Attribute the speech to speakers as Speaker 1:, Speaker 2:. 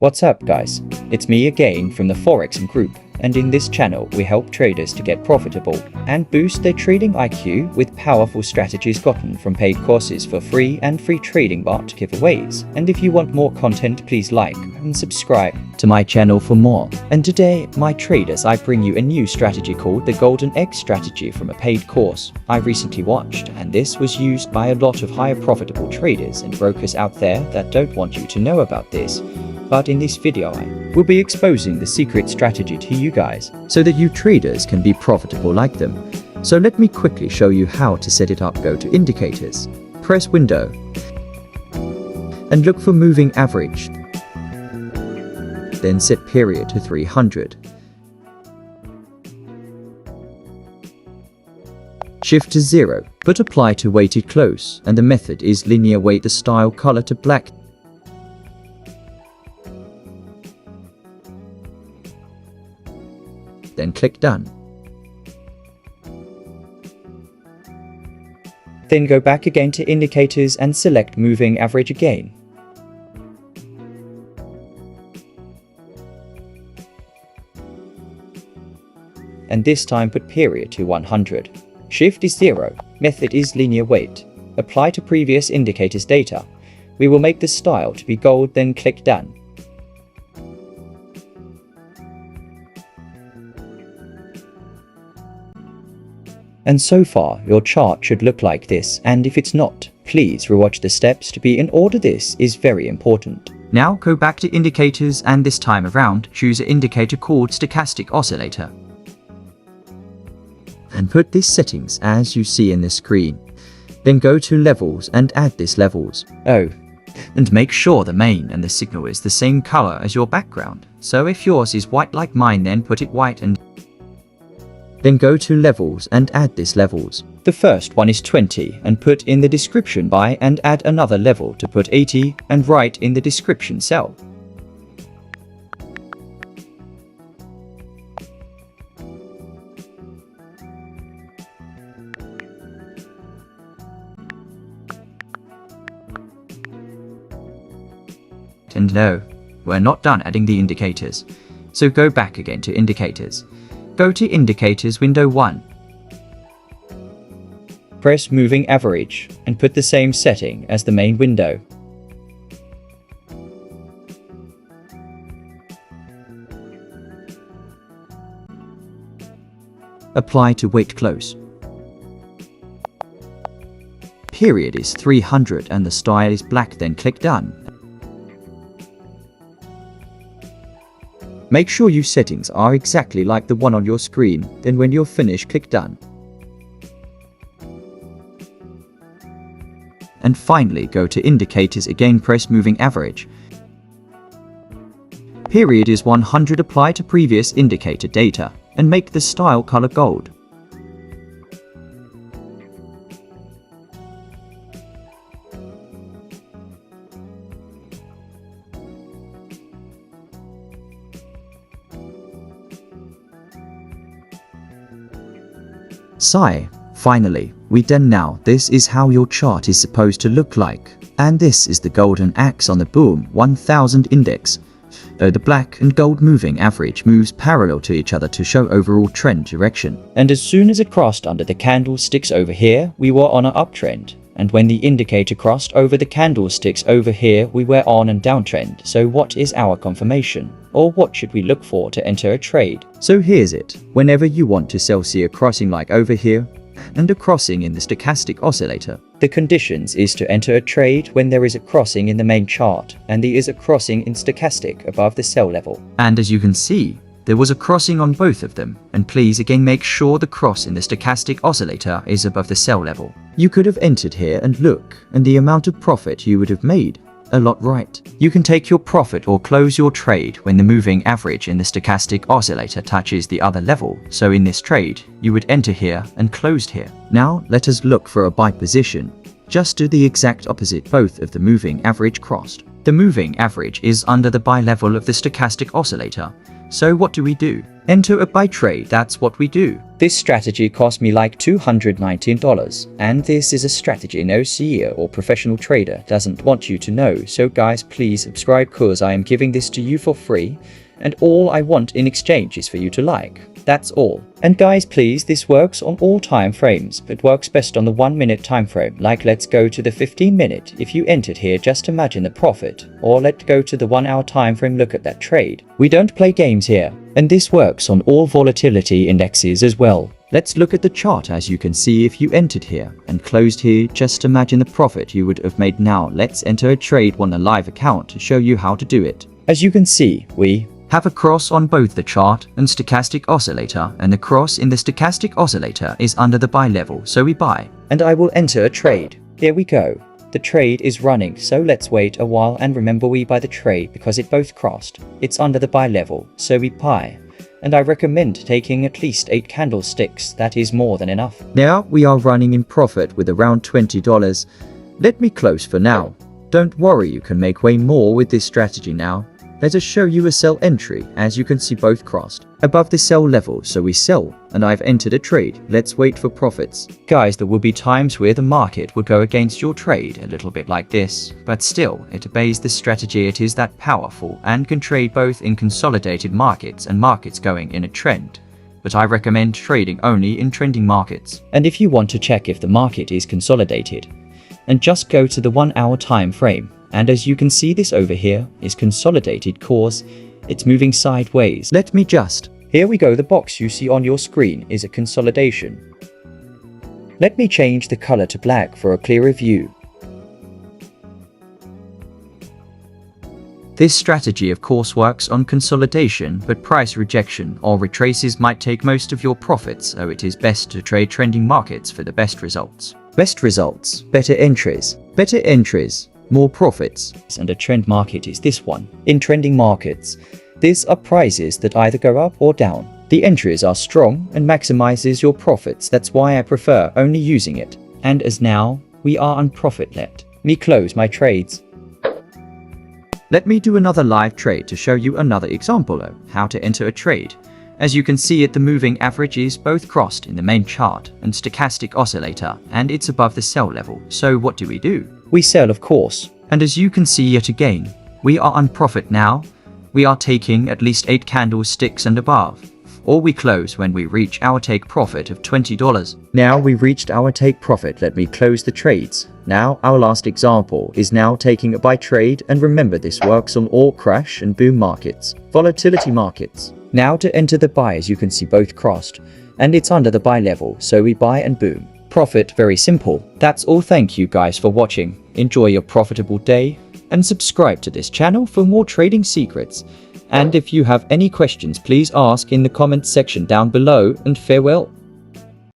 Speaker 1: What's up guys, it's me again from the Forex group, and in this channel we help traders to get profitable and boost their trading IQ with powerful strategies gotten from paid courses for free and free trading bot giveaways. And if you want more content, please like and subscribe to my channel for more. And today, my traders, I bring you a new strategy called the Golden Egg strategy from a paid course I recently watched, and this was used by a lot of higher profitable traders and brokers out there that don't want you to know about this. But in this video I will be exposing the secret strategy to you guys, so that you traders can be profitable like them. So let me quickly show you how to set it up. Go to Indicators, press Window, and look for Moving Average. Then set Period to 300. Shift to 0, but apply to Weighted Close, and the method is linear weight the style color to black. Then click Done. Then go back again to Indicators and select Moving Average again. And this time put Period to 100. Shift is 0. Method is linear weight. Apply to previous indicators data. We will make the style to be gold, then click Done. And so far, your chart should look like this, and if it's not, please rewatch the steps to be in order. This is very important. Now go back to Indicators, and this time around, choose an indicator called Stochastic Oscillator. And put these settings as you see in the screen. Then go to Levels and add this levels. Oh, and make sure the main and the signal is the same color as your background. So if yours is white like mine, then put it white, and then go to Levels and add this levels. The first one is 20 and put in the description by, and add another level to put 80 and write in the description cell. And no, we're not done adding the indicators. So go back again to Indicators. Go to Indicators Window 1. Press Moving Average and put the same setting as the main window. Apply to Weight Close. Period is 300 and the style is black, then click Done. Make sure your settings are exactly like the one on your screen, then when you're finished, click Done. And finally, go to Indicators again, press Moving Average. Period is 100, apply to previous indicator data, and make the style color gold. Sigh. Finally, we done now. This is how your chart is supposed to look like. And this is the golden axe on the Boom 1000 index. The black and gold moving average moves parallel to each other to show overall trend direction. And as soon as it crossed under the candlesticks over here, we were on an uptrend. And when the indicator crossed over the candlesticks over here, we were on a downtrend. So what is our confirmation? Or what should we look for to enter a trade? So here's it. Whenever you want to sell, see a crossing like over here, and a crossing in the stochastic oscillator. The conditions is to enter a trade when there is a crossing in the main chart, and there is a crossing in stochastic above the sell level. And as you can see, there was a crossing on both of them, and please again make sure the cross in the stochastic oscillator is above the sell level. You could have entered here and look, and the amount of profit you would have made. A lot, right? You can take your profit or close your trade when the moving average in the stochastic oscillator touches the other level. So in this trade, you would enter here and closed here. Now let us look for a buy position. Just do the exact opposite. Both of the moving average crossed. The moving average is under the buy level of the stochastic oscillator. So what do we do? Enter a buy trade, that's what we do. This strategy cost me like $219, and this is a strategy no CEO or professional trader doesn't want you to know. So guys, please subscribe cause I am giving this to you for free, and all I want in exchange is for you to like. That's all. And guys, please, this works on all time frames, but works best on the 1 minute time frame. Like, let's go to the 15 minute. If you entered here, just imagine the profit. Or let's go to the 1 hour time frame, look at that trade. We don't play games here. And this works on all volatility indexes as well. Let's look at the chart. As you can see, if you entered here and closed here, just imagine the profit you would have made. Now let's enter a trade on a live account to show you how to do it. As you can see, we have a cross on both the chart and stochastic oscillator, and the cross in the stochastic oscillator is under the buy level, so we buy. And I will enter a trade. Here we go. The trade is running, so let's wait a while, and remember we buy the trade because it both crossed. It's under the buy level, so we buy. And I recommend taking at least 8 candlesticks, that is more than enough. Now we are running in profit with around $20. Let me close for now. Don't worry, you can make way more with this strategy now. Let us show you a sell entry. As you can see, both crossed above the sell level, so we sell, and I've entered a trade. Let's wait for profits. Guys, there will be times where the market will go against your trade, a little bit like this, but still, it obeys the strategy. It is that powerful and can trade both in consolidated markets and markets going in a trend. But I recommend trading only in trending markets. And if you want to check if the market is consolidated, and just go to the 1 hour time frame. And as you can see, this over here is consolidated cause it's moving sideways. Here we go. The box you see on your screen is a consolidation. Let me change the color to black for a clearer view. This strategy of course works on consolidation, but price rejection or retraces might take most of your profits, so it is best to trade trending markets for the best results. Best results, better entries, more profits. And a trend market is this one. In trending markets, these are prices that either go up or down. The entries are strong and maximizes your profits. That's why I prefer only using it. And as now, we are on profit, let me close my trades. Let me do another live trade to show you another example of how to enter a trade. As you can see it, the moving average is both crossed in the main chart and stochastic oscillator, and it's above the sell level. So what do? We sell, of course. And as you can see yet again, we are on profit now. We are taking at least 8 candlesticks and above. Or we close when we reach our take profit of $20. Now we reached our take profit. Let me close the trades. Now our last example is now taking a buy trade, and remember this works on all crash and boom markets, volatility markets. Now to enter the buy, as you can see both crossed, and it's under the buy level, so we buy and boom. Profit, very simple. That's all. Thank you guys for watching. Enjoy your profitable day, and subscribe to this channel for more trading secrets. And if you have any questions, please ask in the comments section down below, and farewell.